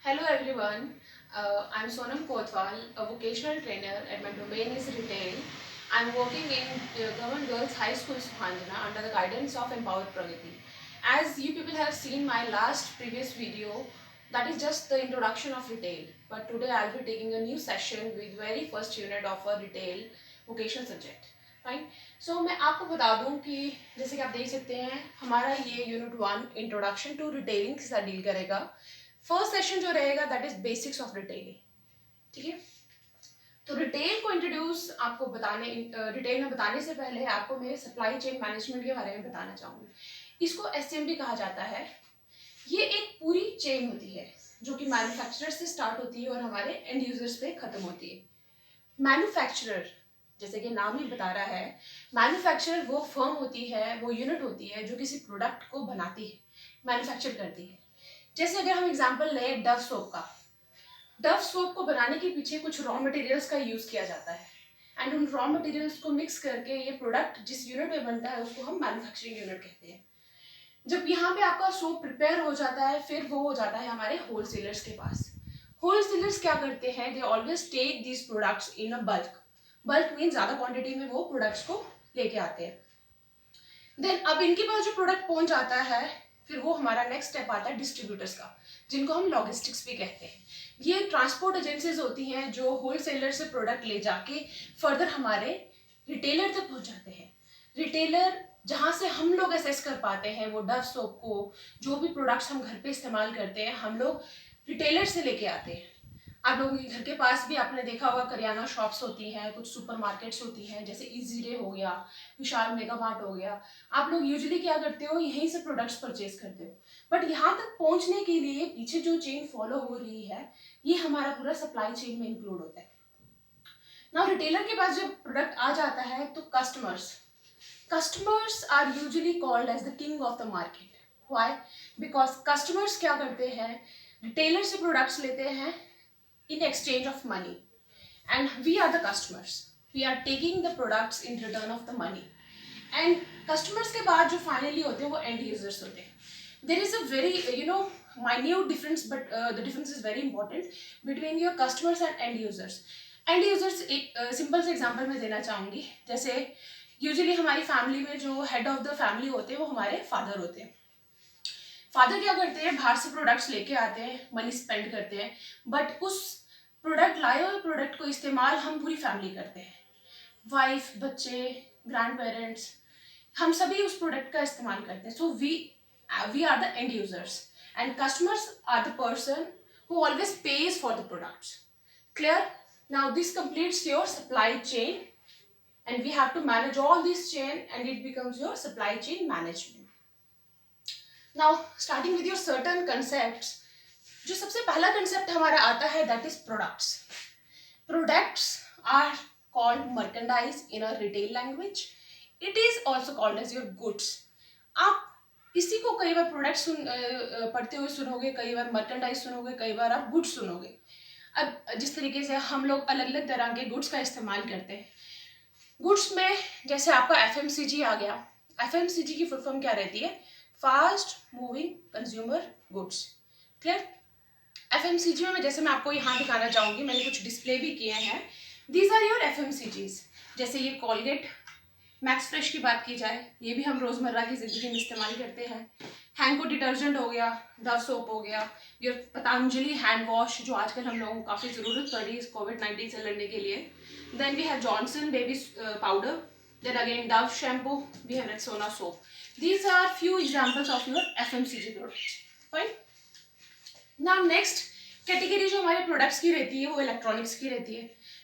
Hello everyone, I'm Sonam Kotwal, a vocational trainer and my domain is retail. I'm working in Government Girls High School Suhanjana under the guidance of Empower Pragati. As you people have seen my last previous video, that is just the introduction of retail. But today I'll be taking a new session with very first unit of a retail vocational subject. Fine मैं आपको बता दूं कि जैसे कि आप देख सकते हैं हमारा ये यूनिट 1 इंट्रोडक्शन टू रिटेलिंग के साथ डील करेगा। फर्स्ट सेशन जो रहेगा that is basics of retailing. ठीक है, तो रिटेल को इंट्रोड्यूस आपको बताने रिटेल में बताने से पहले आपको मैं सप्लाई चेन मैनेजमेंट के बारे में बताना चाहूँगी। इसको एसएमपी कहा जाता है। ये एक पूरी चेन होती है जो कि मैन्युफैक्चरर से स्टार्ट होती है और हमारे एंड यूजर्स पे खत्म होती है। मैन्युफैक्चरर जैसे कि नाम ही बता रहा है, मैन्युफैक्चरर वो फर्म होती है, वो यूनिट होती है जो किसी प्रोडक्ट को बनाती है, मैन्युफैक्चर करती है। जैसे अगर हम एग्जांपल लें डव सोप का, डव सोप को बनाने के पीछे कुछ रॉ मटेरियल्स का यूज किया जाता है एंड उन रॉ मटेरियल्स को मिक्स करके ये प्रोडक्ट जिस यूनिट में बनता है उसको हम मैन्युफैक्चरिंग यूनिट कहते हैं। जब यहाँ पे आपका सोप प्रिपेयर हो जाता है फिर वो हो जाता है हमारे होलसेलर्स के पास। होलसेलर्स क्या करते हैं, they always take these products in a bulk. Bulk mean ज्यादा क्वांटिटी में वो प्रोडक्ट्स को लेके आते हैं। देन अब इनके पास जो प्रोडक्ट पहुंच जाता है फिर वो हमारा नेक्स्ट स्टेप आता है डिस्ट्रीब्यूटर्स का, जिनको हम लॉजिस्टिक्स भी कहते हैं। ये ट्रांसपोर्ट एजेंसीज होती हैं जो होलसेलर से प्रोडक्ट ले जाके फर्दर हमारे रिटेलर तक पहुंचाते हैं। रिटेलर जहां से हम लोग असेस कर पाते हैं वो डव सोप को, जो भी प्रोडक्ट्स हम घर पे इस्तेमाल करते हैं हम लोग रिटेलर से लेके आते हैं। आप लोगों के घर के पास भी आपने देखा होगा करियाना शॉप्स होती हैं, कुछ सुपर मार्केट्स होती हैं, जैसे इजी डे हो गया, विशाल मेगा मार्ट हो गया। आप लोग यूजुअली क्या करते हो, यहीं से प्रोडक्ट्स परचेज करते हो। बट यहाँ तक पहुँचने के लिए पीछे जो चेन फॉलो हो रही है ये हमारा पूरा सप्लाई चेन में इंक्लूड होता है। नाउ रिटेलर के पास जब प्रोडक्ट आ जाता है तो customers are usually called as the king of the market. Why? Because customers क्या करते हैं, रिटेलर से प्रोडक्ट्स लेते हैं in exchange of money, and we are the customers, we are taking the products in return of the money, and customers के बाद जो finally होते हैं वो end users होते हैं। there is a very minute difference, but the difference is very important between your customers and end users. end users एक simple से example मैं देना चाहूँगी। जैसे यूजुअली हमारी फैमिली में जो हेड ऑफ द फैमिली होते हैं वो हमारे फादर होते हैं। फादर क्या करते हैं, बाहर से प्रोडक्ट्स लेके आते हैं, मनी स्पेंड करते हैं, बट उस प्रोडक्ट लाए हुए प्रोडक्ट को इस्तेमाल हम पूरी फैमिली करते हैं। वाइफ, बच्चे, ग्रैंड पेरेंट्स, हम सभी उस प्रोडक्ट का इस्तेमाल करते हैं। So we are the end users and customers are the person who always pays for the products. Clear? Now this completes your supply chain and we have to manage all this chain and it becomes your supply chain management. Now starting with your certain concepts, जो सबसे पहला concept हमारा आता है that is products. Products are called merchandise in a retail language. It is also called as your goods. आप इसी को कई बार प्रोडक्ट पढ़ते हुए सुनोगे, कई बार मर्केंडाइज सुनोगे, कई बार आप गुड्स सुनोगे। अब जिस तरीके से हम लोग अलग अलग तरह के गुड्स का इस्तेमाल करते हैं, गुड्स में जैसे आपका एफएमसीजी आ गया। एफएमसीजी की फुल फॉर्म क्या रहती है, fast moving consumer goods. Clear? FMCG में जैसे मैं आपको यहाँ दिखाना चाहूंगी, मैंने कुछ डिस्प्ले भी किए हैं। These are your FMCGs. जैसे ये कॉलगेट मैक्स फ्रेश की बात की जाए, ये भी हम रोजमर्रा की जिंदगी में इस्तेमाल करते हैं। हैंको डिटर्जेंट हो गया, डव सोप हो गया, योर पतंजलि हैंड वॉश जो आजकल हम लोगों को काफ़ी ज़रूरत पड़ी इस कोविड-19 से लड़ने के लिए। Then we have Johnson baby powder, then again Dove shampoo, we have Rexona soap. These are few examples of your FMCG products. Fine. Now next category जो हमारे प्रोडक्ट्स की रहती है वो इलेक्ट्रॉनिक्स की रहती है।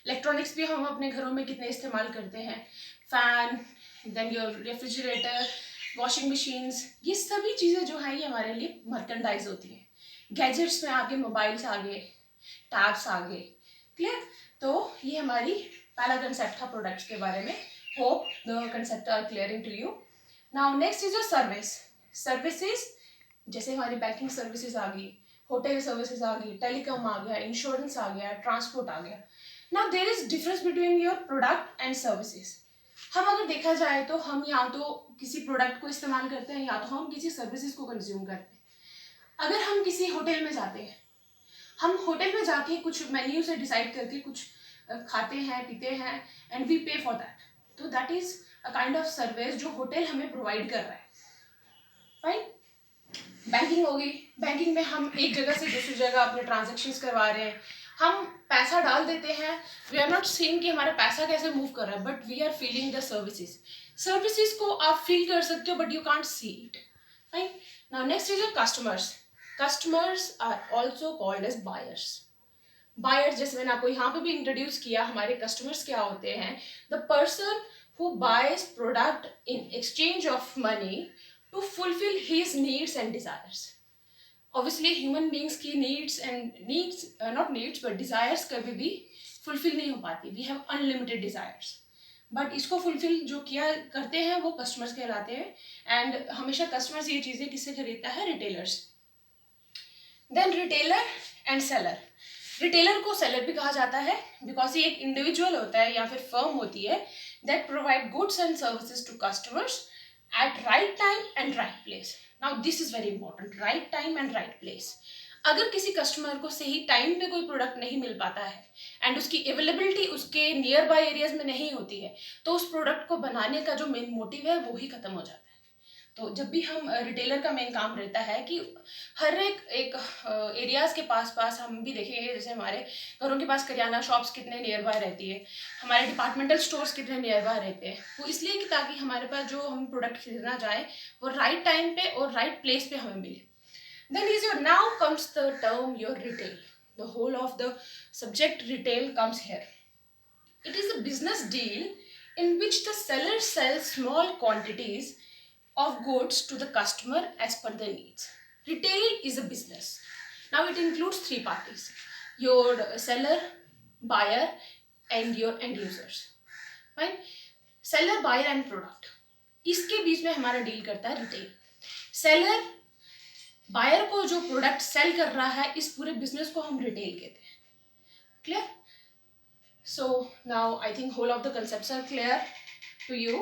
इलेक्ट्रॉनिक्स भी हम अपने घरों में कितने इस्तेमाल करते हैं, fan, then your refrigerator, washing machines, ये सभी चीज़ें जो हैं ये हमारे लिए मर्केंडाइज होती हैं। गैजेट्स में आगे मोबाइल्स आ गए, टैब्स आ गए। क्लियर? तो ये हमारी पहला कंसेप्ट था प्रोडक्ट्स के बारे में। Hope the concept are clearing to you. Now next is your service. Services जैसे हमारी बैंकिंग सर्विसेज आ गई, होटल सर्विसेज आ गई, टेलीकॉम आ गया, इंश्योरेंस आ गया, ट्रांसपोर्ट आ गया। Now there is difference between your product and services. हम अगर देखा जाए तो हम या तो किसी प्रोडक्ट को इस्तेमाल करते हैं या तो हम किसी सर्विसेज को कंज्यूम करते हैं। अगर हम किसी होटल में जाते हैं, हम होटल में जाके कुछ मेन्यू से डिसाइड करके कुछ खाते हैं पीते हैं एंड वी पे फॉर दैट, तो that is a kind of service जो होटल हमें प्रोवाइड कर रहा है। फाइन। बैंकिंग होगी, बैंकिंग में हम एक जगह से दूसरी जगह अपने ट्रांजेक्शन्स करवा रहे हैं, हम पैसा डाल देते हैं, वी आर नॉट सीइंग कि हमारा पैसा कैसे मूव कर रहा है, but we are feeling the services. Services को आप फील कर सकते हो but you can't see it. Right. Now next is your customers. Customers are also called as buyers. Buyers, जैसे मैंने आपको यहाँ पे भी इंट्रोड्यूस किया, हमारे कस्टमर्स क्या होते हैं? The person who buys product in exchange of money to fulfil his needs and desires. Obviously human beings की needs not needs but desires कभी भी फुलफिल नहीं हो पाती। We have unlimited desires, but इसको फुलफिल जो किया करते हैं वो कस्टमर्स कहलाते हैं। एंड हमेशा कस्टमर्स ये चीज़ें किससे खरीदता है? Retailers. Then retailer and seller. Retailer को सेलर भी कहा जाता है बिकॉज ये एक इंडिविजुअल होता है या फिर फर्म होती है that provide goods and services to customers at right time and right place. Now this is very important, right time and right place. अगर किसी कस्टमर को सही टाइम पे कोई प्रोडक्ट नहीं मिल पाता है एंड उसकी अवेलेबिलिटी उसके नियर बाय एरियाज में नहीं होती है, तो उस प्रोडक्ट को बनाने का जो मेन मोटिव है वो ही खत्म हो जाता है। तो जब भी हम रिटेलर का मेन काम रहता है कि हर एक एरियाज़ के पास पास हम भी देखेंगे, जैसे हमारे घरों के पास करियाना शॉप्स कितने नियर बाय रहती है, हमारे डिपार्टमेंटल स्टोर्स कितने नियर बाय रहते हैं, वो इसलिए कि ताकि हमारे पास जो हम प्रोडक्ट खरीदना चाहें वो राइट टाइम पे और राइट प्लेस पे हमें मिले। Then is your now comes the term your retail. The whole of the subject retail comes here. It is a business deal in which the seller sells small quantities of goods to the customer as per their needs. Retail is a business. Now it includes three parties: your seller, buyer, and your end users. Fine? Seller, buyer, and product. इसके बीच में हमारा deal करता है retail. Seller buyer को जो product cell कर रहा है, इस पूरे बिजनेस को हम रिटेल कहते हैं। Clear? So now I think whole of the concepts are clear to you.